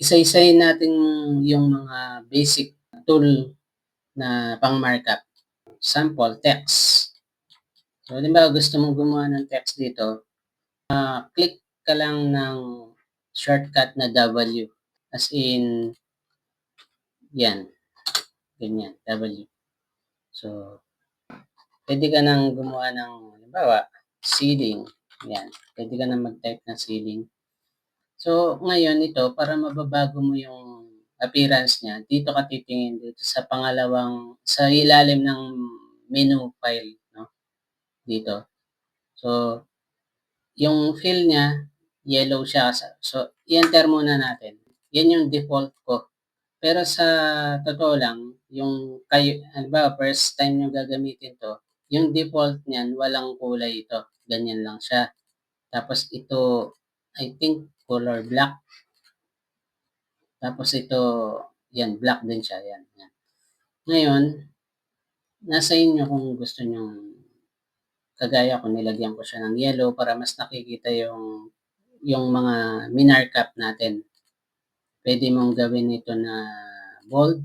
Isa-isahin natin yung mga basic tool na pang-markup. Sample, text. So, halimbawa gusto mong gumawa ng text dito, click ka lang ng shortcut na W. As in, yan. Ganyan, W. So, pwede ka nang gumawa ng, halimbawa, ceiling. Yan. Pwede ka nang mag-type ng ceiling. So, ngayon ito, para mababago mo yung appearance niya, dito ka titingin dito sa sa ilalim ng menu file, no? Dito. So, yung fill niya, yellow siya. So, i-enter muna natin. Yan yung default ko. Pero sa totoo lang, yung kayo, halimbawa, first time nyo gagamitin to, yung default niyan, walang kulay ito. Ganyan lang siya. Tapos ito, I think, color black. Tapos ito, yan, black din siya. Yan, yan. Ngayon, nasa inyo kung gusto nyo, kagaya ko, nilagyan ko siya ng yellow para mas nakikita yung mga minarkup natin. Pwede mong gawin ito na bold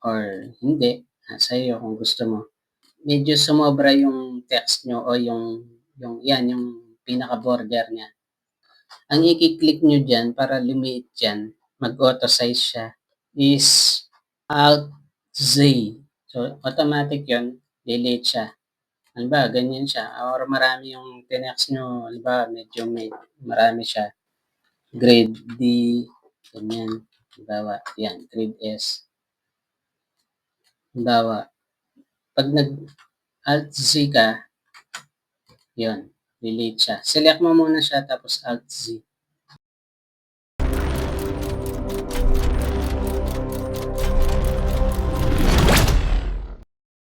or hindi. Nasa iyo kung gusto mo. Medyo sumobra yung text nyo o yung pinaka-border niya. Ang i-click nyo dyan para lumiit dyan, mag-auto size siya, is Alt Z. So, automatic yun, delete siya. Halimbawa, ganyan siya. Or marami yung tinext nyo, halimbawa, medyo marami siya. Grade D, ganyan. Halimbawa, yan, grade S. Halimbawa, pag nag-Alt Z ka, yun, delete siya. Select mo muna siya, tapos Alt Z.